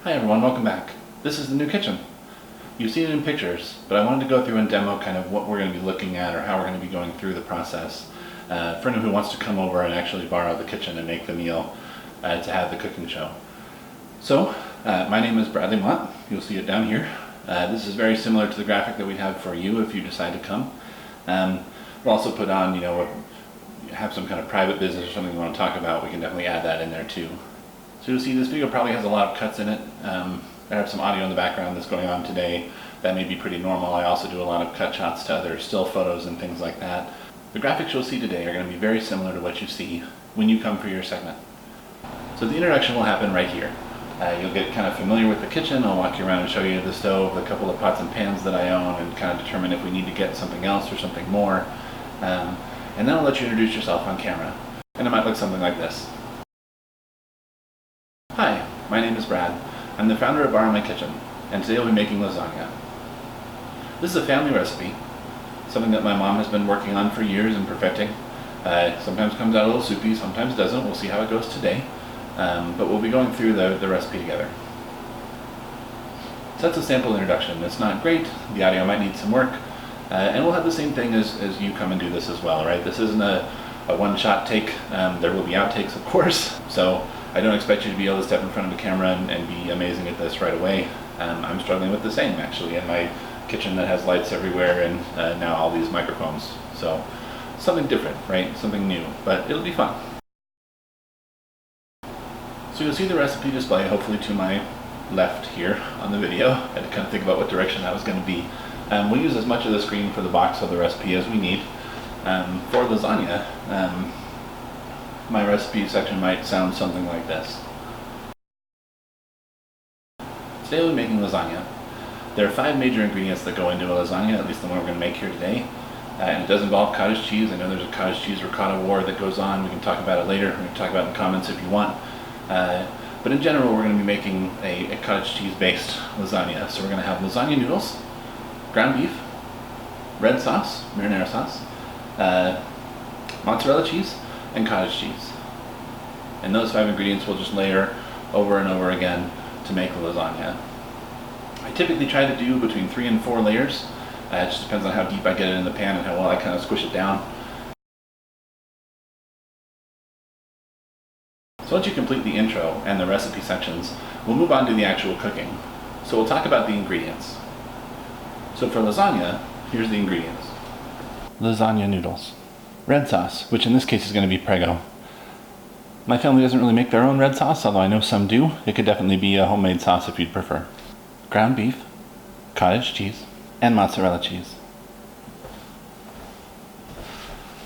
Hi everyone, welcome back. This is the new kitchen. You've seen it in pictures, but I wanted to go through and demo kind of what we're going to be looking at or how we're going to be going through the process for anyone who wants to come over and actually borrow the kitchen and make the meal to have the cooking show. So, my name is Bradley Mott. You'll see it down here. This is very similar to the graphic that we'd have for you if you decide to come. We'll also put on, have some kind of private business or something you want to talk about, we can definitely add that in there too. So you'll see this video probably has a lot of cuts in it. I have some audio in the background that's going on today that may be pretty normal. I also do a lot of cut shots to other still photos and things like that. The graphics you'll see today are going to be very similar to what you see when you come for your segment. So the introduction will happen right here. You'll get kind of familiar with the kitchen. I'll walk you around and show you the stove, a couple of pots and pans that I own, and kind of determine if we need to get something else or something more. And then I'll let you introduce yourself on camera. And it might look something like this. Hi, my name is Brad. I'm the founder of Bar in My Kitchen, and today I'll be making lasagna. This is a family recipe, something that my mom has been working on for years and perfecting. Sometimes comes out a little soupy, sometimes doesn't. We'll see how it goes today. But we'll be going through the recipe together. So that's a sample introduction. It's not great, the audio might need some work, and we'll have the same thing as you come and do this as well, right? This isn't a one-shot take. There will be outtakes, of course, so I don't expect you to be able to step in front of the camera and be amazing at this right away. I'm struggling with the same, actually, in my kitchen that has lights everywhere and now all these microphones. So something different, right? Something new, but it'll be fun. So you'll see the recipe display, hopefully to my left here on the video. I had to kind of think about what direction that was going to be. We'll use as much of the screen for the box of the recipe as we need. For lasagna, my recipe section might sound something like this. Today we'll be making lasagna. There are 5 major ingredients that go into a lasagna, at least the one we're going to make here today. And it does involve cottage cheese. I know there's a cottage cheese ricotta war that goes on. We can talk about it later. We can talk about it in the comments if you want. But in general, we're going to be making a cottage cheese based lasagna. So we're going to have lasagna noodles, ground beef, red sauce, marinara sauce, mozzarella cheese, and cottage cheese. And those 5 ingredients we'll just layer over and over again to make the lasagna. I typically try to do between 3 and 4 layers. It just depends on how deep I get it in the pan and how well I kind of squish it down. So once you complete the intro and the recipe sections, we'll move on to the actual cooking. So we'll talk about the ingredients. So for lasagna, here's the ingredients. Lasagna noodles. Red sauce, which in this case is going to be Prego. My family doesn't really make their own red sauce, although I know some do. It could definitely be a homemade sauce if you'd prefer. Ground beef, cottage cheese, and mozzarella cheese.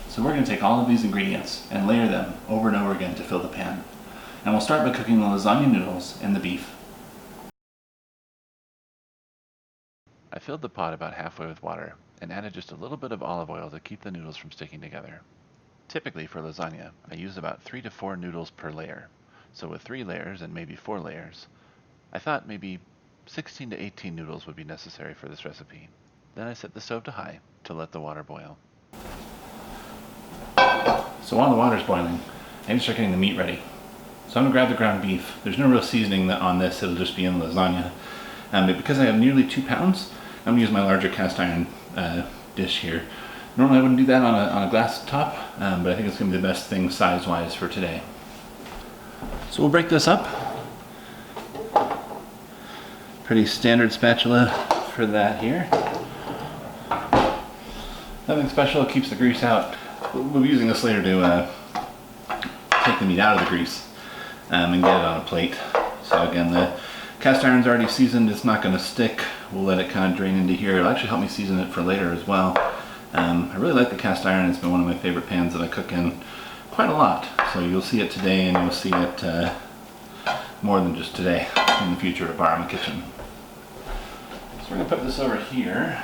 So we're going to take all of these ingredients and layer them over and over again to fill the pan. And we'll start by cooking the lasagna noodles and the beef. I filled the pot about halfway with water and added just a little bit of olive oil to keep the noodles from sticking together. Typically for lasagna, I use about 3 to 4 noodles per layer. So with 3 layers and maybe 4 layers, I thought maybe 16 to 18 noodles would be necessary for this recipe. Then I set the stove to high to let the water boil. So while the water's boiling, I need to start getting the meat ready. So I'm going to grab the ground beef. There's no real seasoning on this, it'll just be in the lasagna. But because I have nearly 2 pounds, I'm going to use my larger cast iron dish here. Normally I wouldn't do that on a glass top, but I think it's going to be the best thing size-wise for today. So we'll break this up. Pretty standard spatula for that here. Nothing special, it keeps the grease out. We'll be using this later to take the meat out of the grease and get it on a plate. So again, the cast iron's already seasoned, it's not going to stick. We'll let it kind of drain into here. It'll actually help me season it for later as well. I really like the cast iron. It's been one of my favorite pans that I cook in quite a lot. So you'll see it today and you'll see it more than just today in the future at Bar in My Kitchen. So we're going to put this over here.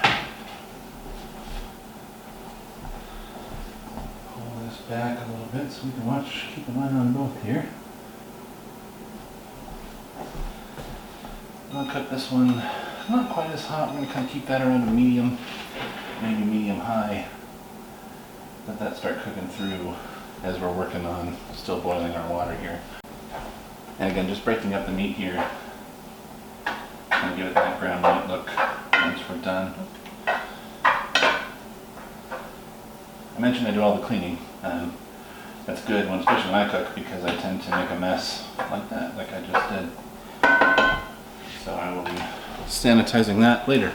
Pull this back a little bit so we can keep an eye on both here. I'll cook this one not quite as hot. I'm going to kind of keep that around a medium, maybe medium high. Let that start cooking through as we're working on still boiling our water here. And again, just breaking up the meat here kind of give it that brown white look once we're done. I mentioned I do all the cleaning. That's good, especially when I cook, because I tend to make a mess like that, like I just did. So I will be sanitizing that later.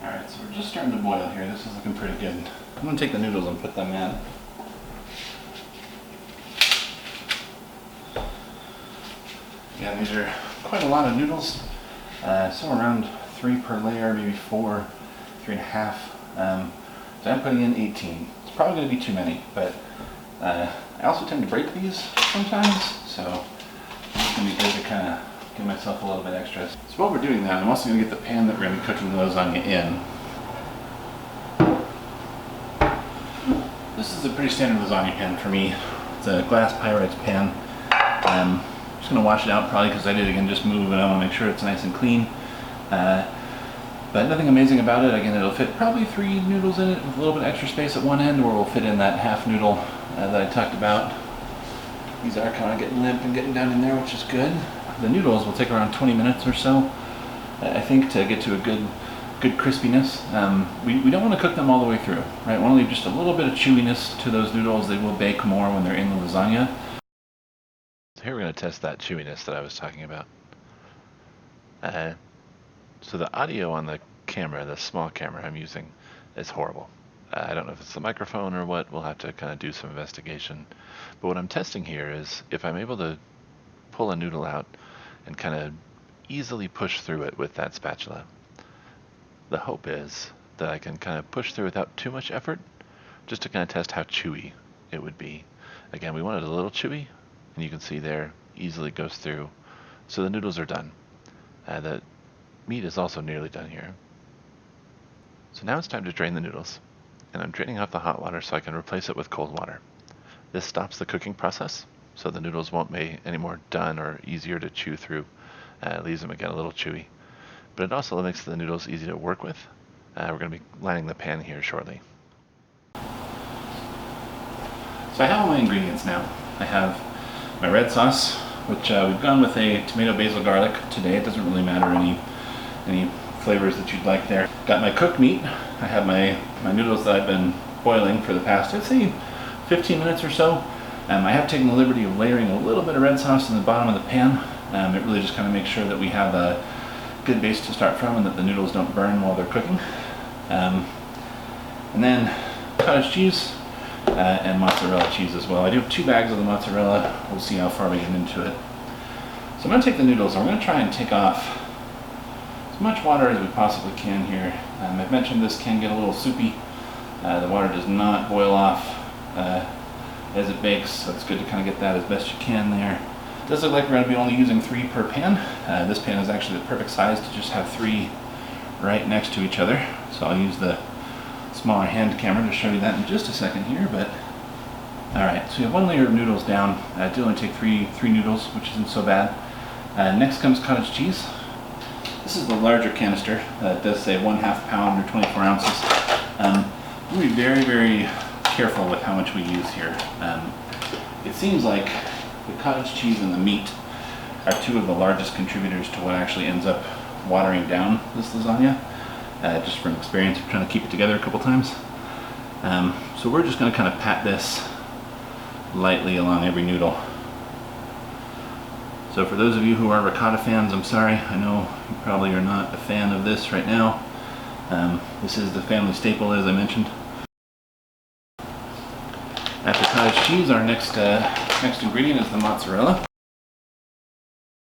Alright, so we're just starting to boil here. This is looking pretty good. I'm going to take the noodles and put them in. Yeah, these are quite a lot of noodles. Somewhere around 3 per layer, maybe 4, 3.5. So I'm putting in 18. It's probably going to be too many, but I also tend to break these sometimes, so it's going to be good to kind of give myself a little bit extra. So while we're doing that, I'm also going to get the pan that we're going to be cooking the lasagna in. This is a pretty standard lasagna pan for me. It's a glass Pyrex pan. I'm just going to wash it out probably because I did again just move, and I want to make sure it's nice and clean. But nothing amazing about it. Again, it'll fit probably 3 noodles in it with a little bit extra space at one end, or we'll fit in that half noodle that I talked about. These are kind of getting limp and getting down in there, which is good. The noodles will take around 20 minutes or so, I think, to get to a good crispiness. We don't want to cook them all the way through, right? We want to leave just a little bit of chewiness to those noodles. They will bake more when they're in the lasagna. So here we're going to test that chewiness that I was talking about. So the audio on the camera, the small camera I'm using, is horrible. I don't know if it's the microphone or what. We'll have to kind of do some investigation. But what I'm testing here is if I'm able to pull a noodle out and kind of easily push through it with that spatula. The hope is that I can kind of push through without too much effort, just to kind of test how chewy it would be. Again, we want it a little chewy, and you can see there, easily goes through. So the noodles are done. The meat is also nearly done here. So now it's time to drain the noodles, and I'm draining off the hot water so I can replace it with cold water. This stops the cooking process, so the noodles won't be any more done or easier to chew through. It leaves them again a little chewy. But it also makes the noodles easy to work with. We're going to be lining the pan here shortly. So I have all my ingredients now. I have my red sauce, which we've gone with a tomato basil garlic today. It doesn't really matter any flavors that you'd like there. Got my cooked meat. I have my noodles that I've been boiling for the past, I'd say, 15 minutes or so. I have taken the liberty of layering a little bit of red sauce in the bottom of the pan. It really just kind of makes sure that we have a good base to start from and that the noodles don't burn while they're cooking. And then cottage cheese and mozzarella cheese as well. I do have 2 bags of the mozzarella. We'll see how far we get into it. So I'm going to take the noodles and we're going to try and take off as much water as we possibly can here. I've mentioned this can get a little soupy. The water does not boil off as it bakes, so it's good to kind of get that as best you can there. It does look like we're going to be only using 3 per pan. This pan is actually the perfect size to just have 3 right next to each other. So I'll use the smaller hand camera to show you that in just a second here. But alright, so we have 1 layer of noodles down. It did only take 3 noodles, which isn't so bad. Next comes cottage cheese. This is the larger canister. It does say 1/2 pound or 24 ounces. We'll be very, very careful with how much we use here. It seems like the cottage cheese and the meat are 2 of the largest contributors to what actually ends up watering down this lasagna. Just from experience of trying to keep it together a couple times. So we're just going to kind of pat this lightly along every noodle. So for those of you who are ricotta fans, I'm sorry. I know you probably are not a fan of this right now. This is the family staple, as I mentioned. After cottage cheese, our next ingredient is the mozzarella.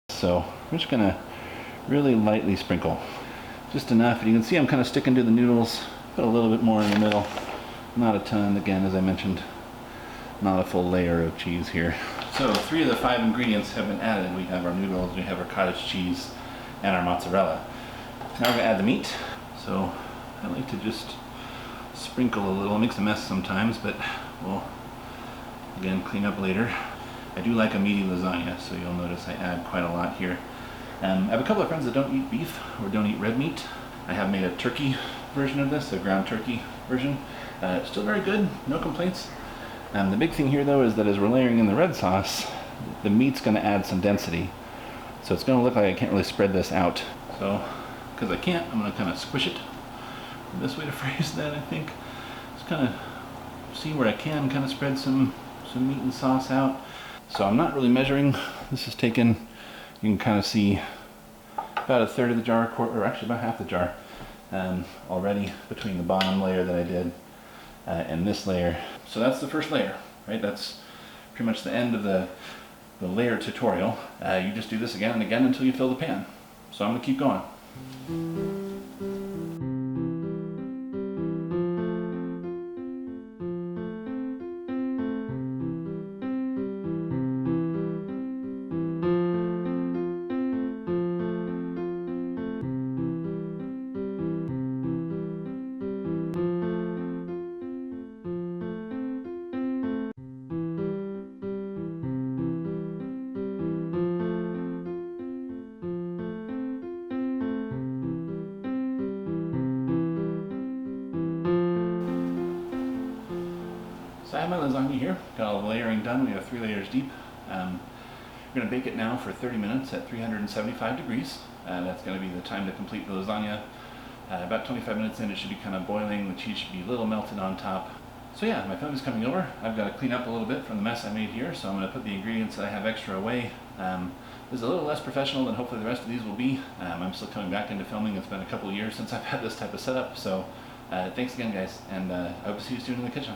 So we're just going to really lightly sprinkle. Just enough. And you can see I'm kind of sticking to the noodles. Put a little bit more in the middle. Not a ton, again, as I mentioned. Not a full layer of cheese here. So 3 of the 5 ingredients have been added. We have our noodles, we have our cottage cheese, and our mozzarella. Now we're going to add the meat. So I like to just sprinkle a little. It makes a mess sometimes, but we'll again clean up later. I do like a meaty lasagna, so you'll notice I add quite a lot here. I have a couple of friends that don't eat beef or don't eat red meat. I have made a turkey version of this, a ground turkey version. It's still very good, no complaints. The big thing here though is that as we're layering in the red sauce, the meat's going to add some density So it's gonna look like I can't really spread this out. So, because I can't, I'm gonna kind of squish it. The best way to phrase that, I think. Just kind of see where I can kind of spread some meat and sauce out. So I'm not really measuring. This is taken, you can kind of see about a third of the jar, or actually about half the jar already between the bottom layer that I did and this layer. So that's the first layer, right? That's pretty much the end of the layer tutorial. You just do this again and again until you fill the pan. So I'm gonna keep going. So I have my lasagna here, got all the layering done. We have 3 layers deep. We're going to bake it now for 30 minutes at 375 degrees. That's going to be the time to complete the lasagna. About 25 minutes in, it should be kind of boiling. The cheese should be a little melted on top. So yeah, my family's coming over. I've got to clean up a little bit from the mess I made here, so I'm going to put the ingredients that I have extra away. This is a little less professional than hopefully the rest of these will be. I'm still coming back into filming. It's been a couple of years since I've had this type of setup, so thanks again, guys, and I hope to see you soon in the kitchen.